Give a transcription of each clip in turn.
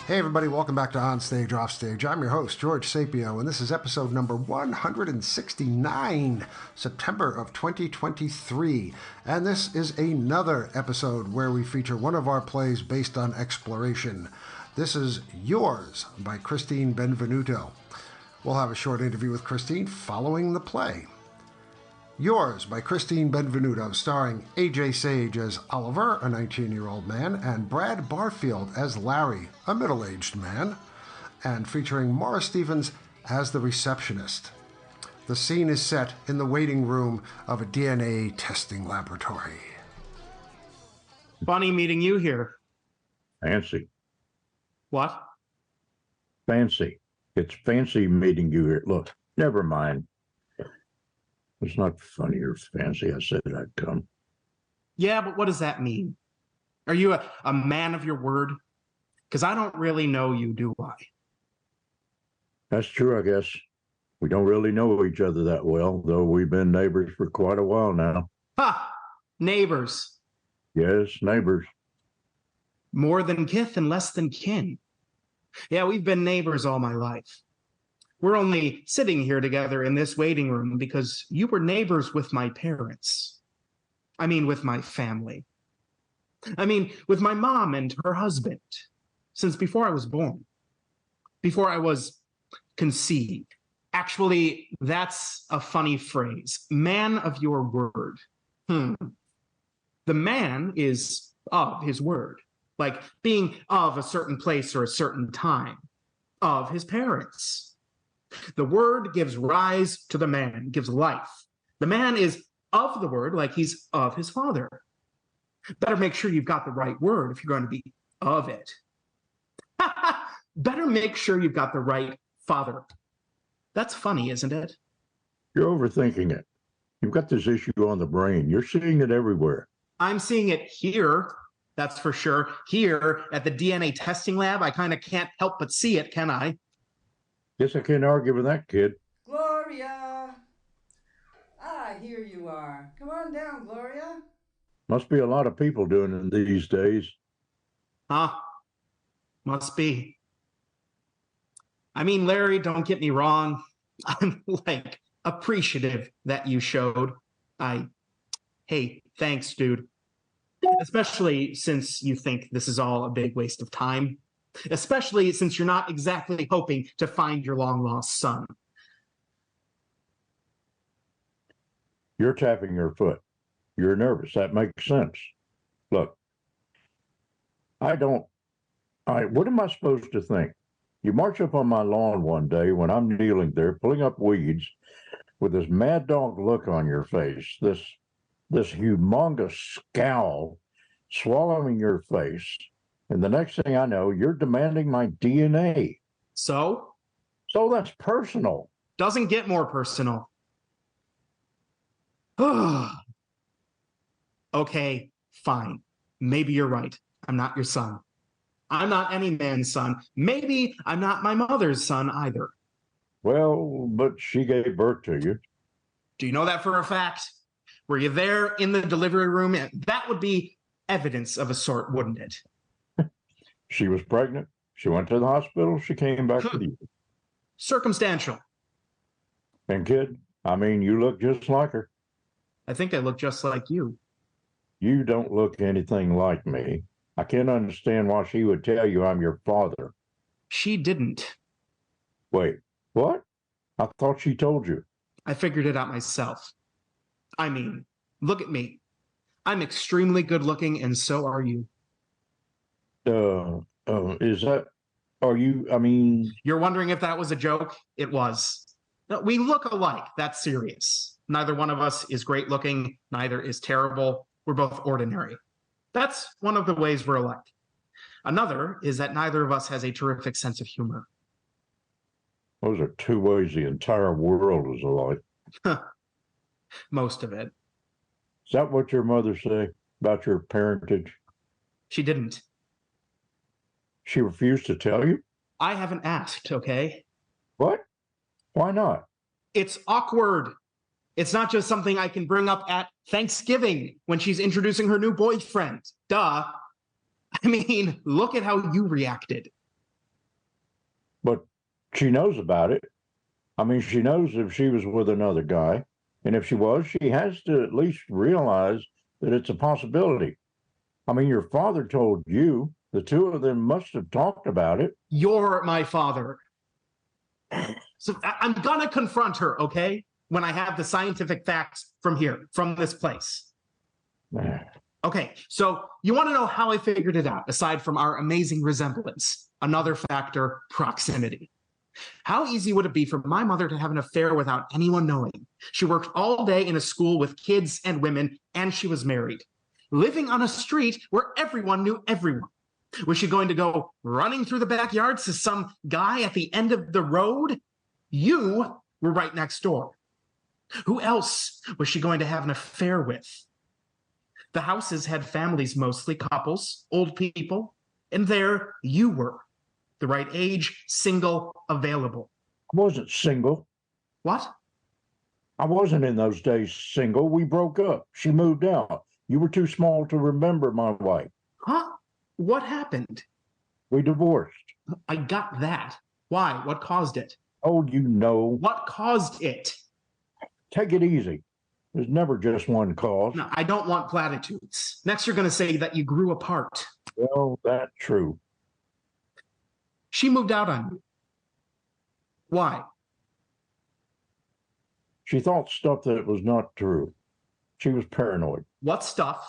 Hey everybody, welcome back to On Stage, Off Stage. I'm your host, George Sapio, and this is episode number 169, September of 2023. And this is another episode where we feature one of our plays based on exploration. This is Yours by Christine Benvenuto. We'll have a short interview with Christine following the play. Yours by Christine Benvenuto, starring A.J. Sage as Oliver, a 19-year-old man, and Brad Barfield as Larry, a middle-aged man, and featuring Morris Stevens as the receptionist. The scene is set in the waiting room of a DNA testing laboratory. Funny meeting you here. Fancy. What? Fancy. It's fancy meeting you here. Look, never mind. It's not funny or fancy. I said I'd come. Yeah, but what does that mean? Are you a man of your word? Because I don't really know you, do I? That's true, I guess. We don't really know each other that well, though we've been neighbors for quite a while now. Ha! Neighbors. Yes, neighbors. More than kith and less than kin. Yeah, we've been neighbors all my life. We're only sitting here together in this waiting room because you were neighbors with my parents. I mean, with my family. I mean, with my mom and her husband, since before I was born, before I was conceived. Actually, that's a funny phrase. Man of your word. The man is of his word, like being of a certain place or a certain time, of his parents. The word gives rise to the man, gives life. The man is of the word, like he's of his father. Better make sure you've got the right word if you're going to be of it. Better make sure you've got the right father. That's funny, isn't it? You're overthinking it. You've got this issue on the brain. You're seeing it everywhere. I'm seeing it here, that's for sure. Here at the DNA testing lab, I kind of can't help but see it, can I? Guess I can't argue with that, kid. Gloria! Here you are. Come on down, Gloria. Must be a lot of people doing it these days. Must be. I mean, Larry, don't get me wrong. I'm appreciative that you showed. Hey, thanks, dude. Especially since you think this is all a big waste of time. Especially since you're not exactly hoping to find your long-lost son. You're tapping your foot. You're nervous. That makes sense. Look, what am I supposed to think? You march up on my lawn one day when I'm kneeling there, pulling up weeds, with this mad dog look on your face, this humongous scowl swallowing your face. And the next thing I know, you're demanding my DNA. So? So that's personal. Doesn't get more personal. Okay, fine. Maybe you're right. I'm not your son. I'm not any man's son. Maybe I'm not my mother's son either. Well, but she gave birth to you. Do you know that for a fact? Were you there in the delivery room? That would be evidence of a sort, wouldn't it? She was pregnant. She went to the hospital. She came back to you. Circumstantial. And kid, I mean, you look just like her. I think I look just like you. You don't look anything like me. I can't understand why she would tell you I'm your father. She didn't. Wait, what? I thought she told you. I figured it out myself. I mean, look at me. I'm extremely good looking, and so are you. You're wondering if that was a joke? It was. No, we look alike. That's serious. Neither one of us is great looking. Neither is terrible. We're both ordinary. That's one of the ways we're alike. Another is that neither of us has a terrific sense of humor. Those are two ways the entire world is alike. Most of it. Is that what your mother said about your parentage? She didn't. She refused to tell you? I haven't asked, okay? What? Why not? It's awkward. It's not just something I can bring up at Thanksgiving when she's introducing her new boyfriend. Duh. I mean, look at how you reacted. She knows about it. I mean, she knows if she was with another guy. And if she was, she has to at least realize that it's a possibility. I mean, your father told you. The two of them must have talked about it. You're my father. So I'm going to confront her, okay? When I have the scientific facts from here, from this place. Okay, so you want to know how I figured it out, aside from our amazing resemblance? Another factor, proximity. How easy would it be for my mother to have an affair without anyone knowing? She worked all day in a school with kids and women, and she was married. Living on a street where everyone knew everyone. Was she going to go running through the backyards to some guy at the end of the road? You were right next door. Who else was she going to have an affair with? The houses had families, mostly couples, old people, and there you were. The right age, single, available. I wasn't single. What? I wasn't in those days single. We broke up. She moved out. You were too small to remember my wife. Huh? What happened? We divorced. I got that. Why? What caused it? Oh, you know. What caused it? Take it easy. There's never just one cause. No, I don't want platitudes. Next, you're going to say that you grew apart. Well, that's true. She moved out on you. Why? She thought stuff that was not true. She was paranoid. What stuff?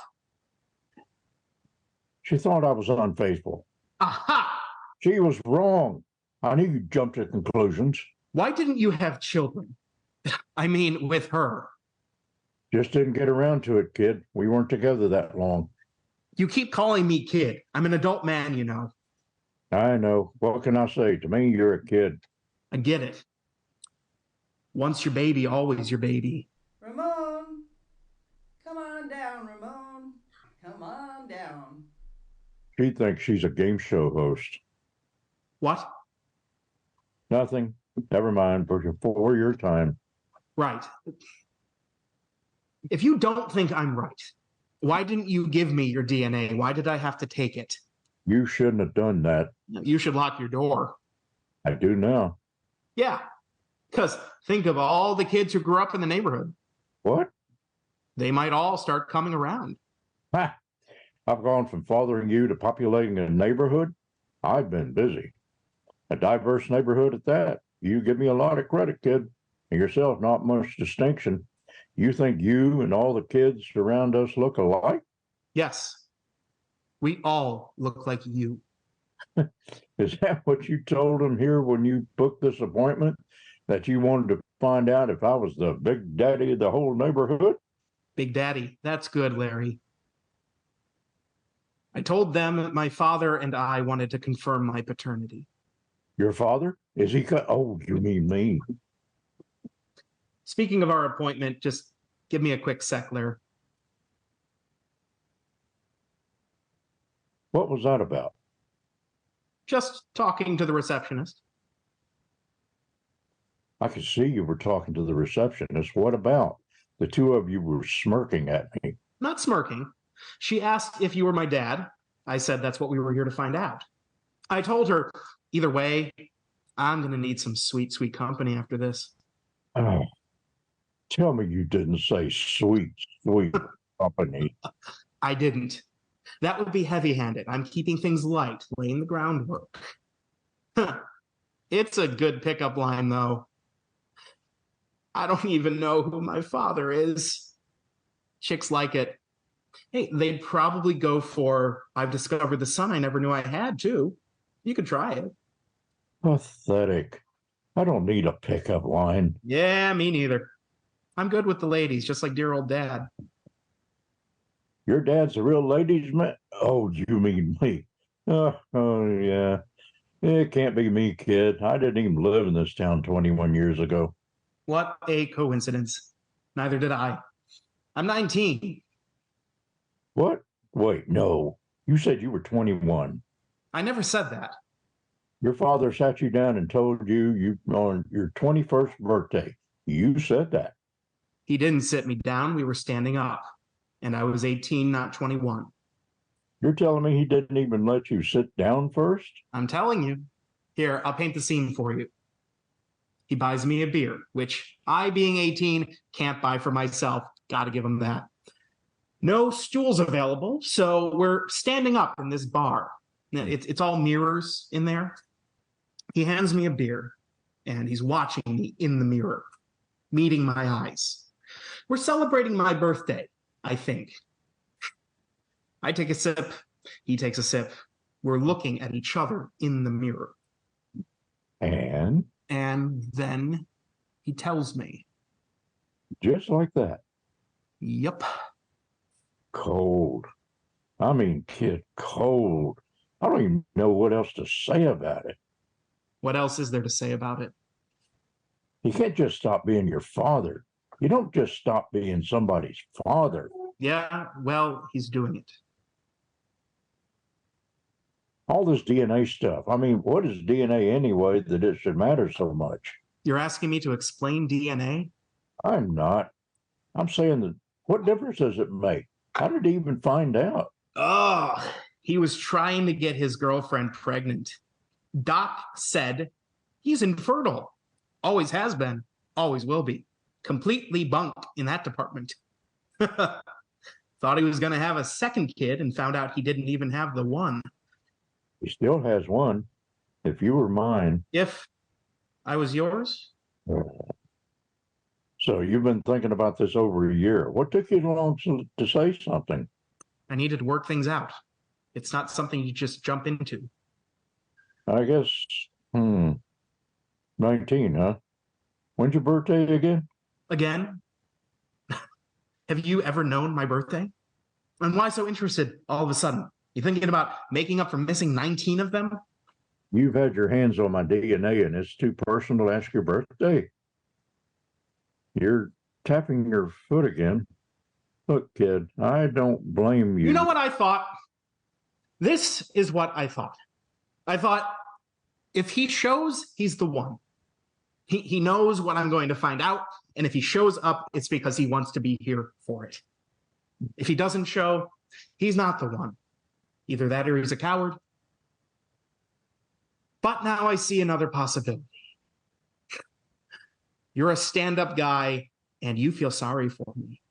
She thought I was unfaithful. Aha! She was wrong. I knew you'd jump to conclusions. Why didn't you have children? I mean, with her. Just didn't get around to it, kid. We weren't together that long. You keep calling me kid. I'm an adult man, you know. I know. What can I say? To me, you're a kid. I get it. Once your baby, always your baby. Ramon, come on down, Ramon. Come on down. She thinks she's a game show host. What? Nothing. Never mind. For your time. Right. If you don't think I'm right, why didn't you give me your DNA? Why did I have to take it? You shouldn't have done that. You should lock your door. I do now. Yeah, because think of all the kids who grew up in the neighborhood. What? They might all start coming around. Ha! I've gone from fathering you to populating a neighborhood. I've been busy. A diverse neighborhood at that. You give me a lot of credit, kid. And yourself, not much distinction. You think you and all the kids around us look alike? Yes. We all look like you. Is that what you told them here when you booked this appointment? That you wanted to find out if I was the big daddy of the whole neighborhood? Big Daddy. That's good, Larry. I told them that my father and I wanted to confirm my paternity. Your father? Is he? Oh, you mean me? Speaking of our appointment, just give me a quick sec, Larry. What was that about? Just talking to the receptionist. I could see you were talking to the receptionist. What about? The two of you were smirking at me. Not smirking. She asked if you were my dad. I said that's what we were here to find out. I told her, either way, I'm going to need some sweet, sweet company after this. Oh, tell me you didn't say sweet, sweet company. I didn't. That would be heavy-handed. I'm keeping things light, laying the groundwork. It's a good pickup line, though. I don't even know who my father is. Chicks like it. Hey, they'd probably go for, I've discovered the son I never knew I had, too. You could try it. Pathetic. I don't need a pickup line. Yeah, me neither. I'm good with the ladies, just like dear old dad. Your dad's a real ladies' man? Oh, you mean me? Oh, yeah. It can't be me, kid. I didn't even live in this town 21 years ago. What a coincidence. Neither did I. I'm 19. What? Wait, no. You said you were 21. I never said that. Your father sat you down and told you on your 21st birthday. You said that. He didn't sit me down. We were standing up. And I was 18, not 21. You're telling me he didn't even let you sit down first? I'm telling you. Here, I'll paint the scene for you. He buys me a beer, which I, being 18, can't buy for myself. Got to give him that. No stools available, so we're standing up in this bar. It's all mirrors in there. He hands me a beer, and he's watching me in the mirror, meeting my eyes. We're celebrating my birthday, I think. I take a sip. He takes a sip. We're looking at each other in the mirror. And then he tells me. Just like that. Yep. Cold. I mean, kid, cold. I don't even know what else to say about it. What else is there to say about it? You can't just stop being your father. You don't just stop being somebody's father. Yeah, well, he's doing it. All this DNA stuff. I mean, what is DNA anyway that it should matter so much? You're asking me to explain DNA? I'm not. I'm saying that what difference does it make? How did he even find out? Oh, he was trying to get his girlfriend pregnant. Doc said he's infertile. Always has been. Always will be. Completely bunk in that department. Thought he was going to have a second kid and found out he didn't even have the one. He still has one. If you were mine. If I was yours? So you've been thinking about this over a year. What took you long to say something? I needed to work things out. It's not something you just jump into. I guess, 19, huh? When's your birthday again? Again? Have you ever known my birthday? And why so interested all of a sudden? You thinking about making up for missing 19 of them? You've had your hands on my DNA and it's too personal to ask your birthday. You're tapping your foot again. Look, kid, I don't blame you. You know what I thought? This is what I thought. I thought, if he shows, he's the one. He knows what I'm going to find out, and if he shows up, it's because he wants to be here for it. If he doesn't show, he's not the one. Either that or he's a coward. But now I see another possibility. You're a stand-up guy, and you feel sorry for me.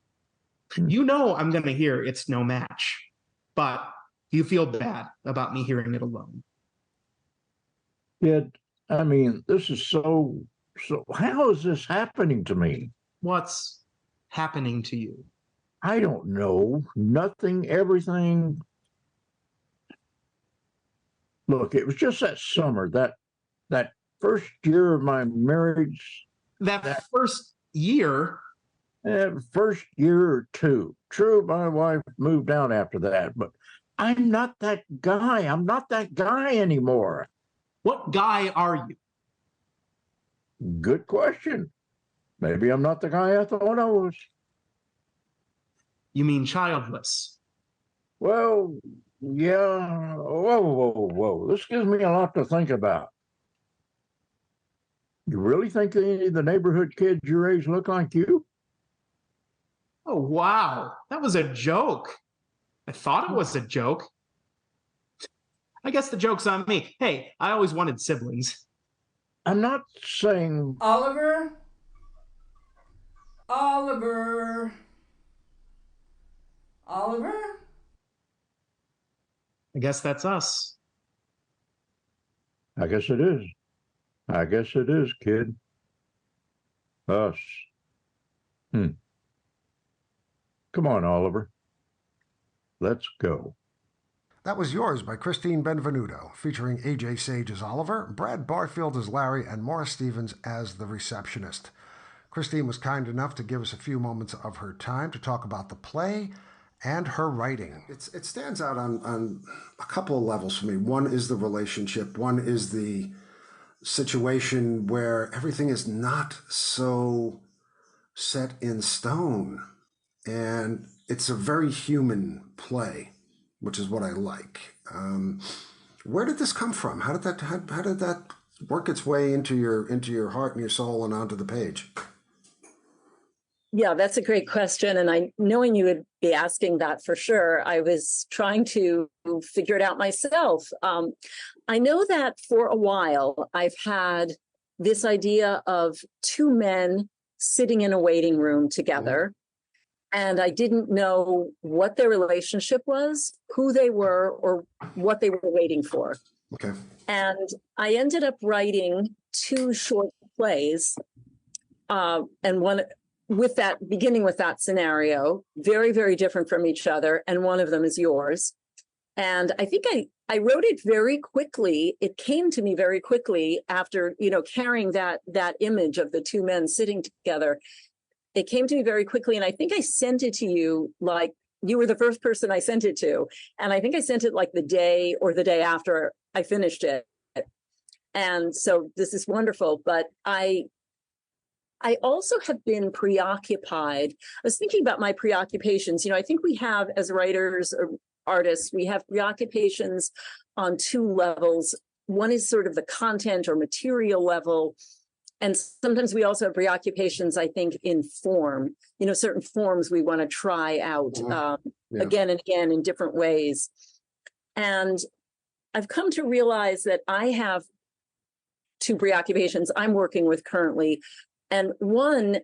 You know I'm going to hear it's no match, but you feel bad about me hearing it alone. Kid, I mean, this is so, how is this happening to me? What's happening to you? I don't know. Nothing, everything. Look, it was just that summer, that first year of my marriage. That first year? First year or two. True, my wife moved out after that, but I'm not that guy. I'm not that guy anymore. What guy are you? Good question. Maybe I'm not the guy I thought I was. You mean childless? Well, yeah. Whoa. This gives me a lot to think about. You really think any of the neighborhood kids your age look like you? Oh, wow. That was a joke. I thought it was a joke. I guess the joke's on me. Hey, I always wanted siblings. I'm not saying... Oliver? Oliver? Oliver? I guess that's us. I guess it is. I guess it is, kid. Us. Come on, Oliver. Let's go. That was Yours by Christine Benvenuto, featuring A.J. Sage as Oliver, Brad Barfield as Larry, and Morris Stevens as the receptionist. Christine was kind enough to give us a few moments of her time to talk about the play and her writing. It stands out on a couple of levels for me. One is the relationship. One is the situation where everything is not so set in stone. And it's a very human play, which is what I like. Where did this come from? How did that work its way into your heart and your soul and onto the page? Yeah, that's a great question. And knowing you would be asking that for sure, I was trying to figure it out myself. I know that for a while I've had this idea of two men sitting in a waiting room together. And I didn't know what their relationship was, who they were, or what they were waiting for. Okay. And I ended up writing two short plays, and one with that, beginning with that scenario, very, very different from each other. And one of them is yours. And I think I wrote it very quickly. It came to me very quickly after, carrying that image of the two men sitting together. It came to me very quickly. And I think I sent it to you, like you were the first person I sent it to. And I think I sent it like the day or the day after I finished it. And so this is wonderful. But I also have been preoccupied. I was thinking about my preoccupations. I think we have, as writers or artists, we have preoccupations on two levels. One is sort of the content or material level. And sometimes we also have preoccupations, I think, in form, certain forms we want to try out again and again in different ways. And I've come to realize that I have two preoccupations I'm working with currently. And one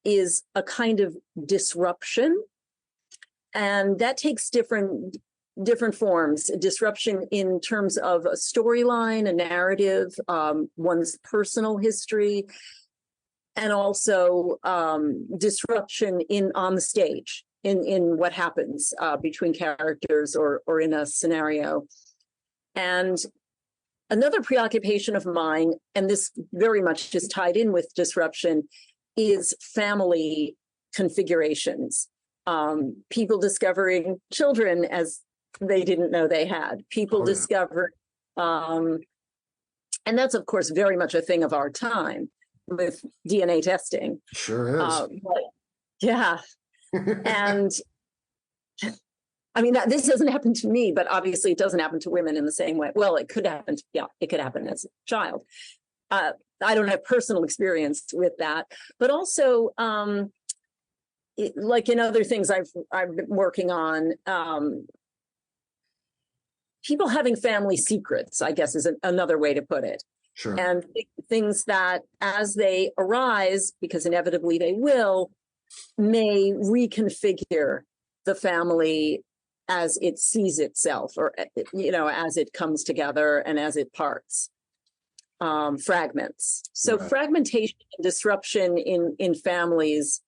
is a kind of disruption. And that takes different forms. Disruption in terms of a storyline, a narrative, one's personal history, and also disruption on the stage, in what happens between characters or in a scenario. And another preoccupation of mine, and this very much is tied in with disruption, is family configurations. People discovering children as they didn't know they had. People discover, and that's, of course, very much a thing of our time with DNA testing. Sure is. Yeah. And I mean, this doesn't happen to me, but obviously it doesn't happen to women in the same way. Well, it could happen. It could happen as a child. I don't have personal experience with that, but also, like in other things I've been working on, people having family secrets, I guess, is another way to put it. Sure. And things that, as they arise, because inevitably they will, may reconfigure the family as it sees itself, or as it comes together and as it parts, fragments. So fragmentation and disruption in families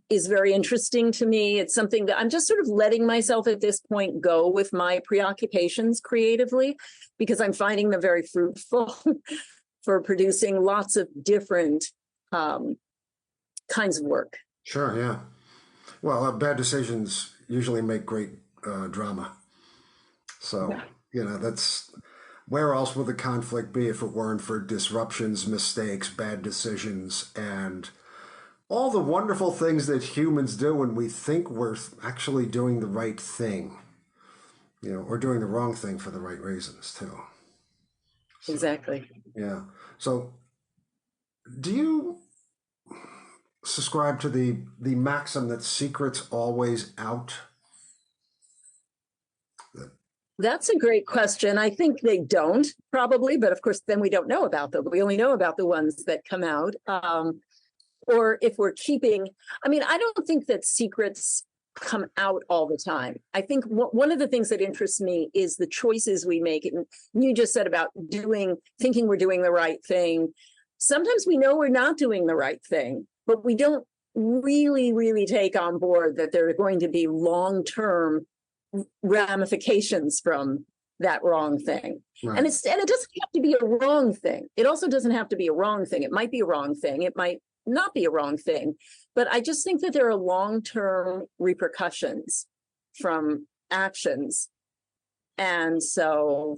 is very interesting to me. It's something that I'm just sort of letting myself at this point go with my preoccupations creatively, because I'm finding them very fruitful for producing lots of different kinds of work. Sure, yeah. Well, bad decisions usually make great drama. So, that's, where else would the conflict be if it weren't for disruptions, mistakes, bad decisions, and all the wonderful things that humans do when we think we're actually doing the right thing, or doing the wrong thing for the right reasons too. So, exactly. Yeah. So do you subscribe to the maxim that secret's always out? That's a great question. I think they don't, probably, but of course then we don't know about them. We only know about the ones that come out. Or if we're keeping, I don't think that secrets come out all the time. I think one of the things that interests me is the choices we make. And you just said about thinking we're doing the right thing. Sometimes we know we're not doing the right thing, but we don't really, really take on board that there are going to be long-term ramifications from that wrong thing. Right. And it doesn't have to be a wrong thing. It also doesn't have to be a wrong thing. It might be a wrong thing. It might not be a wrong thing, but I just think that there are long-term repercussions from actions. And so,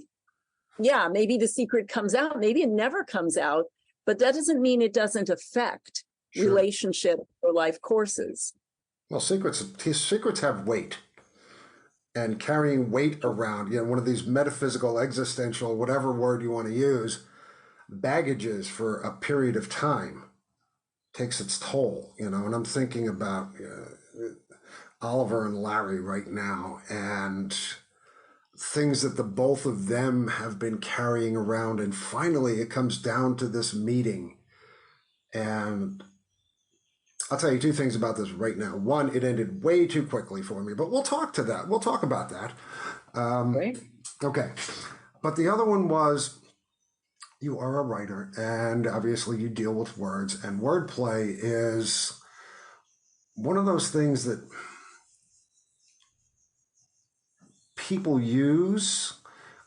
maybe the secret comes out, maybe it never comes out, but that doesn't mean it doesn't affect relationship or life courses. Well, secrets have weight, and carrying weight around, one of these metaphysical, existential, whatever word you want to use, baggages for a period of time takes its toll, and I'm thinking about Oliver and Larry right now, and things that the both of them have been carrying around, and finally it comes down to this meeting. And I'll tell you two things about this right now. One, it ended way too quickly for me, but we'll talk about that. Right. Okay. But the other one was, you are a writer, and obviously you deal with words, and wordplay is one of those things that people use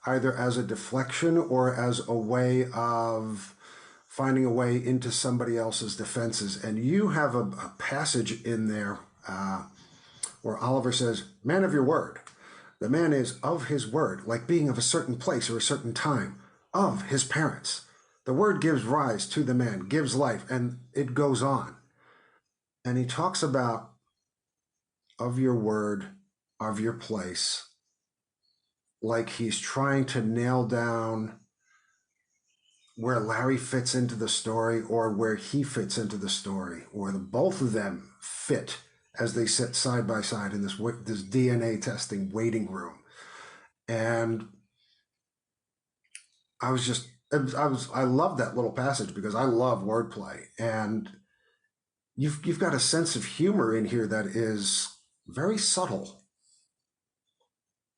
either as a deflection or as a way of finding a way into somebody else's defenses. And you have a passage in there where Oliver says, man of your word. The man is of his word, like being of a certain place or a certain time, of his parents. The word gives rise to the man, gives life, and it goes on. And he talks about of your word, of your place, like he's trying to nail down where Larry fits into the story or where he fits into the story, or the both of them fit as they sit side by side in this DNA testing waiting room. And I love that little passage because I love wordplay, and you've got a sense of humor in here that is very subtle.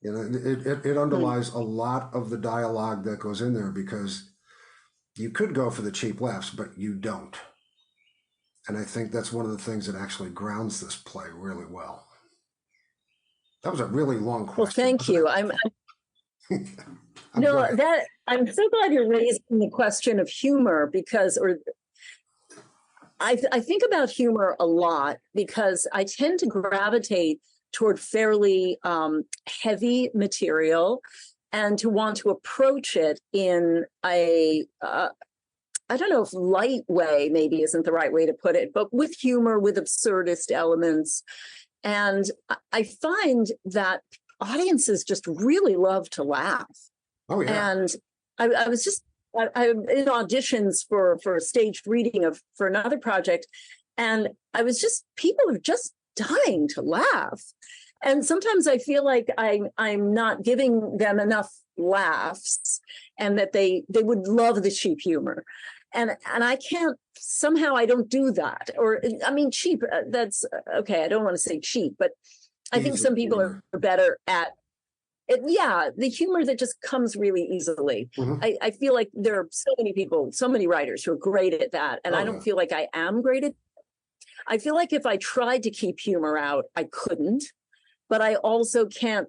You know, it underlies a lot of the dialogue that goes in there, because you could go for the cheap laughs, but you don't. And I think that's one of the things that actually grounds this play really well. That was a really long question. Well, thank you. I'm so glad you're raising the question of humor, because, I think about humor a lot because I tend to gravitate toward fairly heavy material, and to want to approach it in a I don't know if light way maybe isn't the right way to put it, but with humor, with absurdist elements. And I find that audiences just really love to laugh. Oh, yeah. And I was just I'm in auditions for a staged reading for another project, and people are just dying to laugh. And sometimes I feel like I'm not giving them enough laughs, and that they would love the cheap humor. And I can't, somehow I don't do that. Or, I mean, cheap, that's okay. I don't want to say cheap, but I think some people are better at it. Yeah, the humor that just comes really easily. Mm-hmm. I feel like there are so many people, so many writers who are great at that. And I don't feel like I am great at it. I feel like if I tried to keep humor out, I couldn't. But I also can't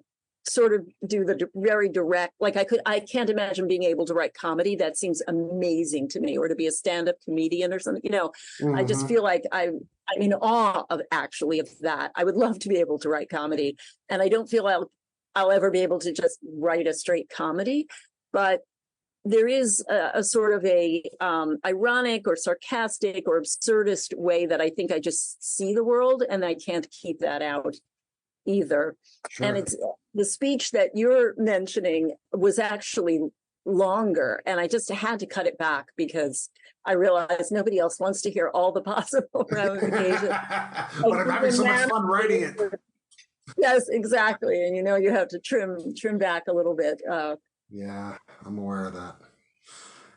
sort of do the very direct, like I can't imagine being able to write comedy. That seems amazing to me, or to be a stand-up comedian or something, Mm-hmm. I just feel like I'm in awe of that. I would love to be able to write comedy, and I don't feel I'll ever be able to just write a straight comedy, but there is a sort of a ironic or sarcastic or absurdist way that I think I just see the world, and I can't keep that out either. Sure. And it's the speech that you're mentioning was actually longer, and I just had to cut it back because I realized nobody else wants to hear all the possible ramifications. But I'm having so much fun writing it. Yes, exactly. And you have to trim back a little bit. Yeah, I'm aware of that.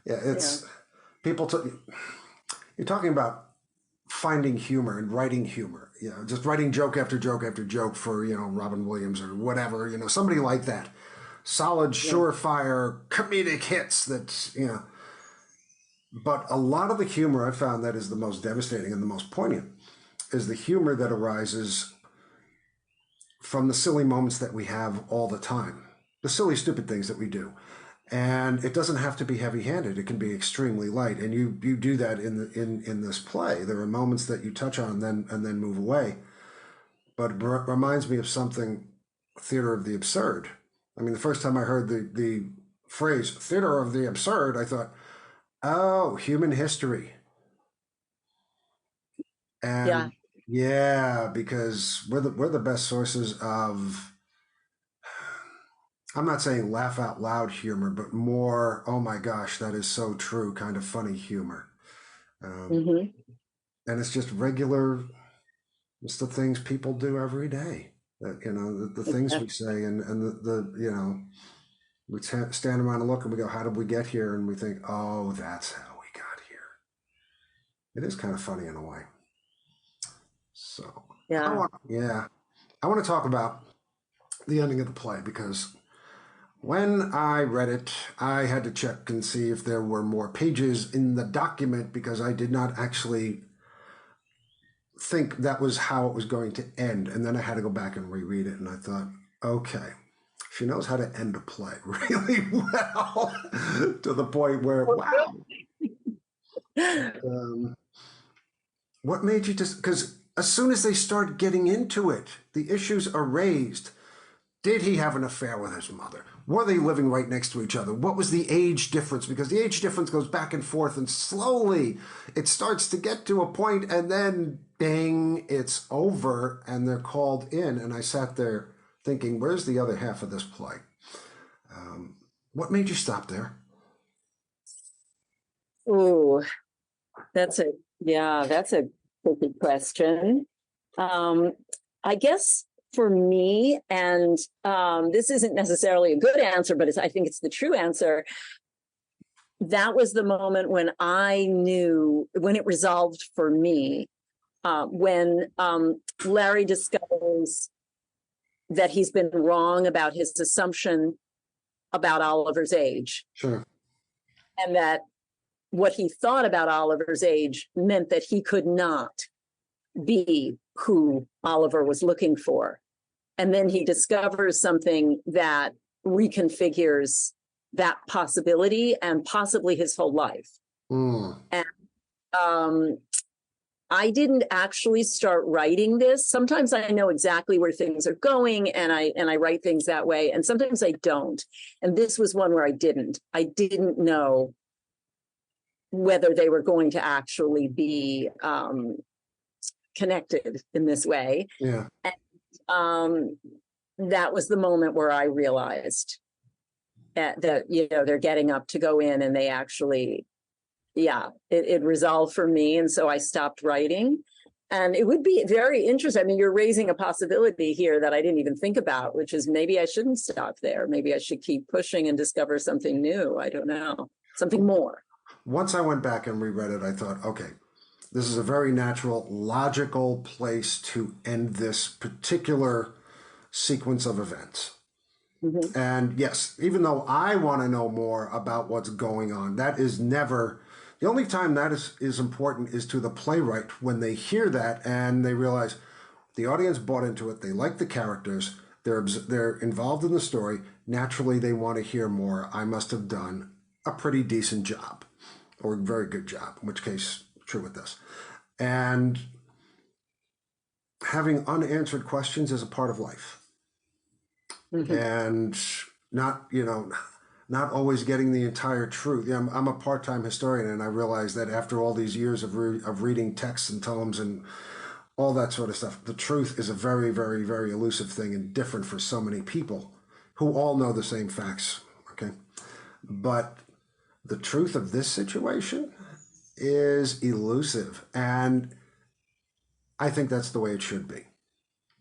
Yeah, it's people. You're talking about finding humor and writing humor. Just writing joke after joke after joke for Robin Williams or whatever. Somebody like that. Solid, surefire comedic hits. But a lot of the humor I found that is the most devastating and the most poignant is the humor that arises from the silly moments that we have all the time, the silly, stupid things that we do. And it doesn't have to be heavy-handed. It can be extremely light. And you do that in this play. There are moments that you touch on and then move away. But it reminds me of something, theater of the absurd. I mean, the first time I heard the phrase theater of the absurd, I thought, oh, human history. And yeah, because we're the best sources of, I'm not saying laugh out loud humor, but more, oh my gosh, that is so true, kind of funny humor. And it's just regular, it's the things people do every day. The things we say and the we stand around and look and we go, how did we get here? And we think, oh, that's how we got here. It is kind of funny in a way. So, Yeah. I want to talk about the ending of the play because when I read it, I had to check and see if there were more pages in the document because I did not actually think that was how it was going to end. And then I had to go back and reread it. And I thought, okay, she knows how to end a play really well to the point where, wow. What made you just, because as soon as they start getting into it, the issues are raised. Did he have an affair with his mother? Were they living right next to each other? What was the age difference? Because the age difference goes back and forth, and slowly it starts to get to a point, and then bang, it's over, and they're called in. And I sat there thinking, where's the other half of this play? What made you stop there? Ooh, that's a tricky question. I guess for me, and this isn't necessarily a good answer, but I think it's the true answer. That was the moment when I knew, when it resolved for me, when Larry discovers that he's been wrong about his assumption about Oliver's age. Sure. And that what he thought about Oliver's age meant that he could not be who Oliver was looking for. And then he discovers something that reconfigures that possibility and possibly his whole life. And I didn't actually start writing this. Sometimes I know exactly where things are going and I write things that way. And sometimes I don't. And this was one where I didn't know whether they were going to actually be connected in this way. Yeah. And that was the moment where I realized that, they're getting up to go in and they actually, it resolved for me. And so I stopped writing. And it would be very interesting. I mean, you're raising a possibility here that I didn't even think about, which is maybe I shouldn't stop there. Maybe I should keep pushing and discover something new. I don't know, something more. Once I went back and reread it, I thought, okay, this is a very natural, logical place to end this particular sequence of events. Mm-hmm. And yes, even though I want to know more about what's going on, that is never, the only time that is important is to the playwright when they hear that and they realize the audience bought into it, they like the characters, they're involved in the story, naturally they want to hear more. I must have done a pretty decent job or a very good job, in which case, true with this. And having unanswered questions is a part of life. Mm-hmm. And not always getting the entire truth. I'm a part-time historian, and I realize that after all these years of reading texts and tomes and all that sort of stuff, the truth is a very, very, very elusive thing and different for so many people who all know the same facts, okay? But the truth of this situation is elusive, and I think that's the way it should be.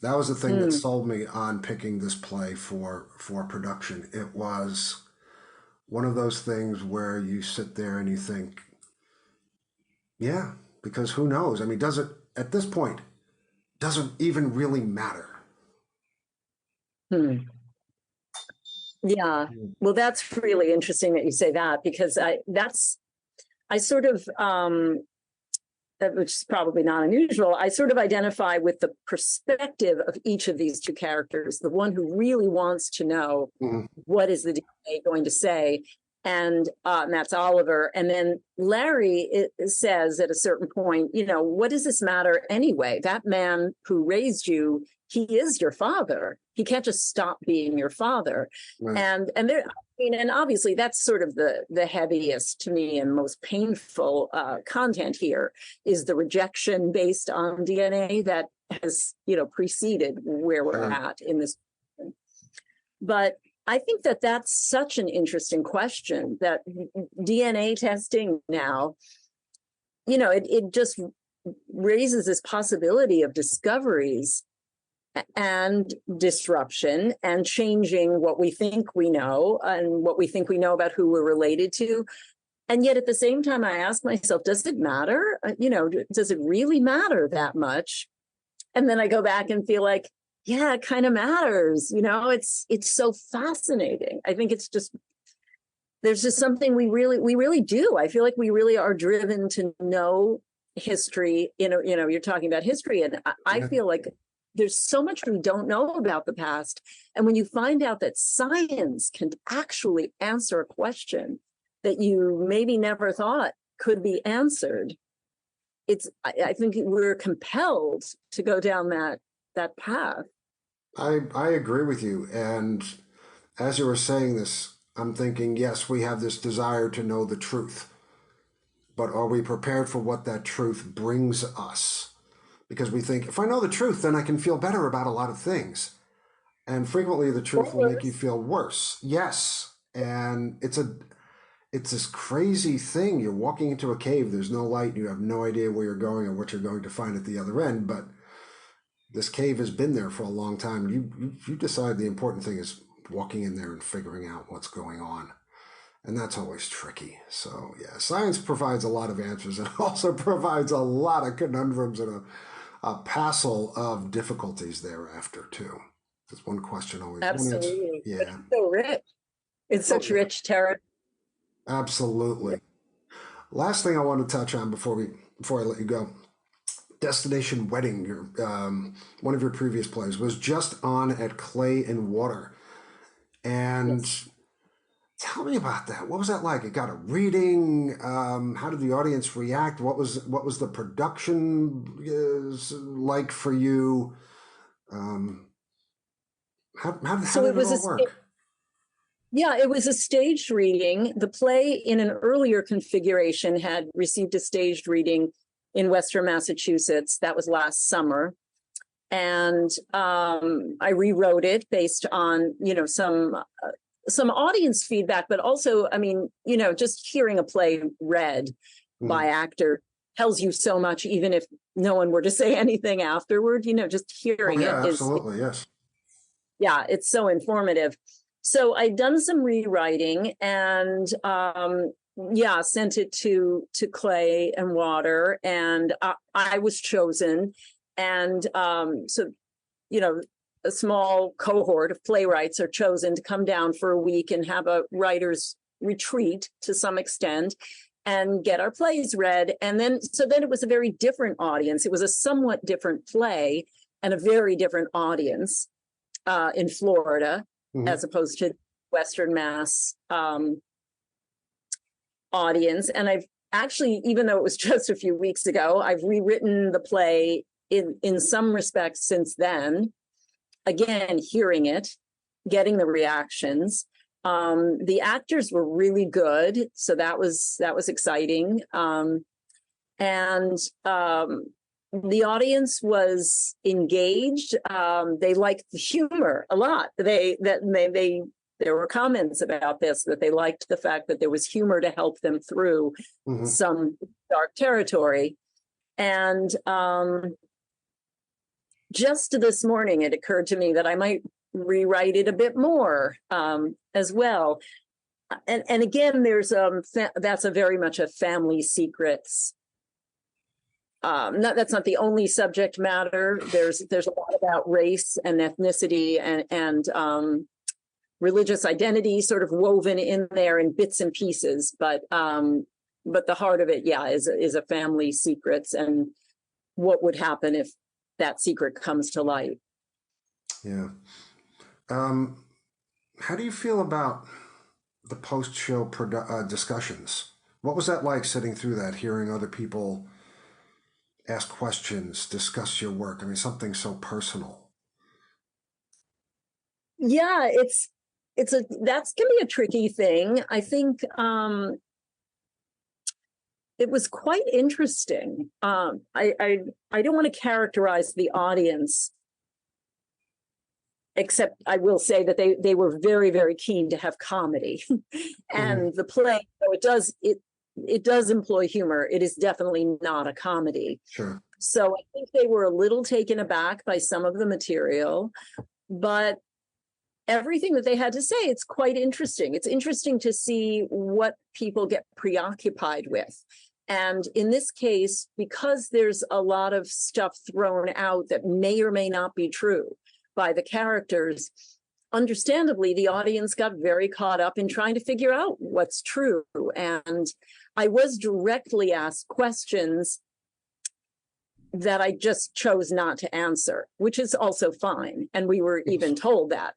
That was the thing that sold me on picking this play for production. It was one of those things where you sit there and you think, yeah, because who knows? I mean, at this point, doesn't even really matter. Yeah, well, that's really interesting that you say that, because I sort of, which is probably not unusual, I sort of identify with the perspective of each of these two characters, the one who really wants to know what is the DNA going to say, and that's Oliver. And then Larry says at a certain point, what does this matter anyway? That man who raised you, he is your father. He can't just stop being your father. Right. And there, and obviously that's sort of the heaviest to me and most painful content here is the rejection based on DNA that has, preceded where we're at in this. But I think that that's such an interesting question, that DNA testing now, it just raises this possibility of discoveries and disruption and changing what we think we know and what we think we know about who we're related to. And yet at the same time, I ask myself, does it matter? Does it really matter that much? And then I go back and feel like, yeah, it kind of matters. It's so fascinating. I think there's just something we really do. I feel like we really are driven to know history. You're talking about history, and I feel like there's so much we don't know about the past. And when you find out that science can actually answer a question that you maybe never thought could be answered, I think we're compelled to go down that path. I agree with you. And as you were saying this, I'm thinking, yes, we have this desire to know the truth, but are we prepared for what that truth brings us? Because we think, if I know the truth, then I can feel better about a lot of things. And frequently the truth will make you feel worse. Yes. And it's this crazy thing. You're walking into a cave, there's no light, you have no idea where you're going or what you're going to find at the other end, but this cave has been there for a long time. You decide the important thing is walking in there and figuring out what's going on. And that's always tricky. So yeah, science provides a lot of answers and also provides a lot of conundrums and a passel of difficulties thereafter too. There's one question always. Absolutely. Yeah. It's so rich. It's such rich territory. Absolutely. Last thing I want to touch on before I let you go. Destination Wedding, one of your previous plays, was just on at Clay and Water. And tell me about that. What was that like? It got a reading. How did the audience react? What was the production like for you? How did it all work? Yeah, it was a staged reading. The play in an earlier configuration had received a staged reading in Western Massachusetts. That was last summer. And I rewrote it based on, some audience feedback, but also, just hearing a play read by actor tells you so much, even if no one were to say anything afterward, just hearing it is. Absolutely, yes. Yeah, it's so informative. So I'd done some rewriting and sent it to Clay and Water, and I was chosen. And a small cohort of playwrights are chosen to come down for a week and have a writer's retreat to some extent and get our plays read. And then it was a very different audience. It was a somewhat different play and a very different audience in Florida, as opposed to Western Mass audience. And I've actually, even though it was just a few weeks ago, I've rewritten the play in some respects since then. Again, hearing it, getting the reactions. The actors were really good, so that was exciting. And the audience was engaged. They liked the humor a lot. There were comments about this, that they liked the fact that there was humor to help them through some dark territory. And just this morning, it occurred to me that I might rewrite it a bit more as well. And again, there's that's a very much a family secrets. That's not the only subject matter. There's a lot about race and ethnicity and religious identity sort of woven in there in bits and pieces. But the heart of it, is a family secrets and what would happen if that secret comes to light. Yeah. How do you feel about the post-show discussions? What was that like, sitting through that, hearing other people ask questions, discuss your work? I mean, something so personal. Yeah, that's gonna be a tricky thing. I think it was quite interesting. I don't want to characterize the audience, except I will say that they were very, very keen to have comedy. And the play, though it does employ humor, it is definitely not a comedy. Sure. So I think they were a little taken aback by some of the material, but everything that they had to say, it's quite interesting. It's interesting to see what people get preoccupied with. And in this case, because there's a lot of stuff thrown out that may or may not be true by the characters, understandably, the audience got very caught up in trying to figure out what's true. And I was directly asked questions that I just chose not to answer, which is also fine. And we were even told that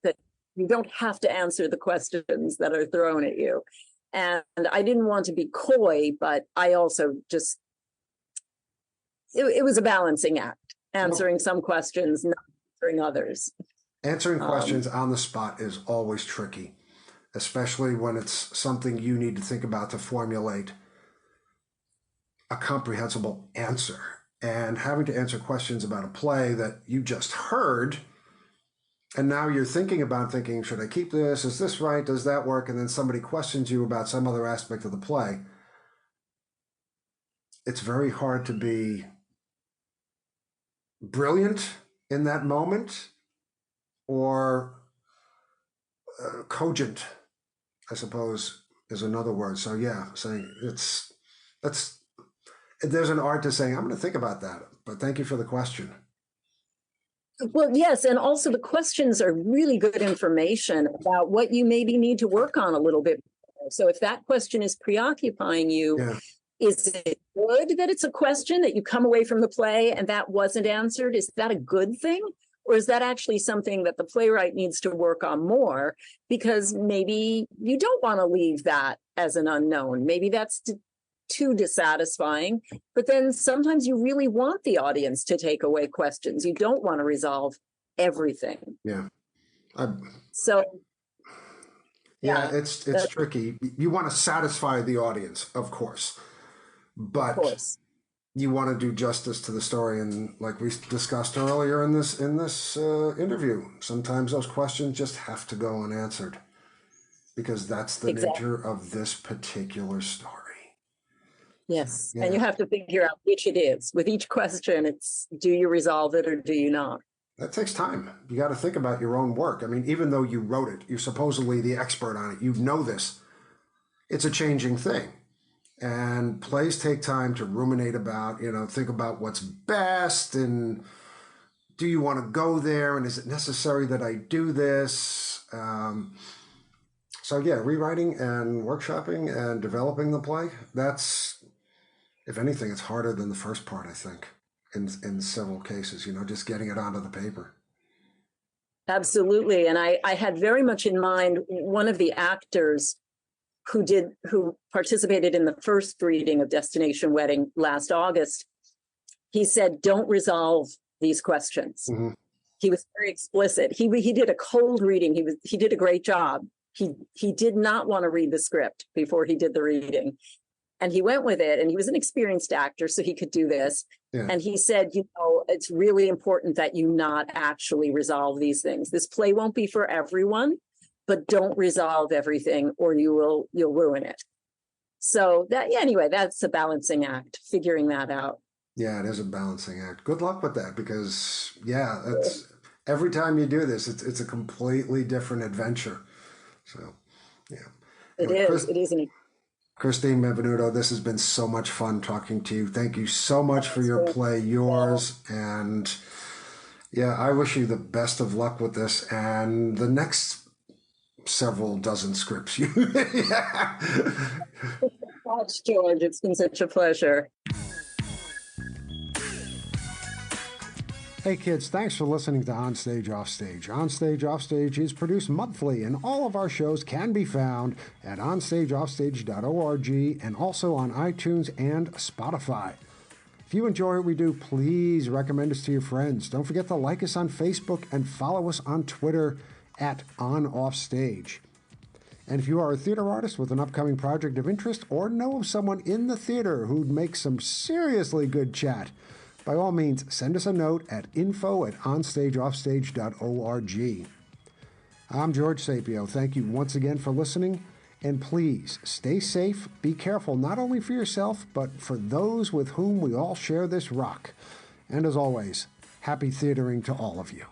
you don't have to answer the questions that are thrown at you. And I didn't want to be coy, but I also just, it was a balancing act, answering some questions, not answering others. Answering questions on the spot is always tricky, especially when it's something you need to think about to formulate a comprehensible answer. And having to answer questions about a play that you just heard, and now you're thinking, should I keep this? Is this right? Does that work? And then somebody questions you about some other aspect of the play. It's very hard to be brilliant in that moment or cogent, I suppose, is another word. So yeah, saying there's an art to saying, I'm going to think about that, but thank you for the question. Well, yes, and also the questions are really good information about what you maybe need to work on a little bit. So if that question is preoccupying you, is it good that it's a question that you come away from the play and that wasn't answered? Is that a good thing? Or is that actually something that the playwright needs to work on more, because maybe you don't want to leave that as an unknown? Maybe that's too dissatisfying, but then sometimes you really want the audience to take away questions. You don't want to resolve everything. Yeah. It's tricky. You want to satisfy the audience, of course, but you want to do justice to the story. And like we discussed earlier in this interview, sometimes those questions just have to go unanswered because that's the nature of this particular story. Yes. Yeah. And you have to figure out which it is. With each question, it's, do you resolve it or do you not? That takes time. You got to think about your own work. I mean, even though you wrote it, you're supposedly the expert on it, you know this. It's a changing thing. And plays take time to ruminate about, think about what's best, and do you want to go there, and is it necessary that I do this? So yeah, rewriting and workshopping and developing the play, that's, if anything, it's harder than the first part, I think, in several cases, just getting it onto the paper. Absolutely. And I had very much in mind one of the actors who participated in the first reading of Destination Wedding last August. He said, don't resolve these questions. Mm-hmm. He was very explicit. He did a cold reading. He did a great job. He did not want to read the script before he did the reading. And he went with it, and he was an experienced actor, so he could do this. Yeah. And he said, it's really important that you not actually resolve these things. This play won't be for everyone, but don't resolve everything or you'll ruin it. So anyway, that's a balancing act, figuring that out. Yeah, it is a balancing act. Good luck with that, because that's every time you do this, it's a completely different adventure. So, yeah. It is. Christine Benvenuto, this has been so much fun talking to you. Thank you so much for your play, Yours. And I wish you the best of luck with this and the next several dozen scripts. Thanks, George. It's been such a pleasure. Hey kids, thanks for listening to Onstage Offstage. Onstage Offstage is produced monthly, and all of our shows can be found at onstageoffstage.org and also on iTunes and Spotify. If you enjoy what we do, please recommend us to your friends. Don't forget to like us on Facebook and follow us on Twitter at OnOffStage. And if you are a theater artist with an upcoming project of interest or know of someone in the theater who'd make some seriously good chat, by all means, send us a note at info@onstageoffstage.org. I'm George Sapio. Thank you once again for listening. And please, stay safe, be careful, not only for yourself, but for those with whom we all share this rock. And as always, happy theatering to all of you.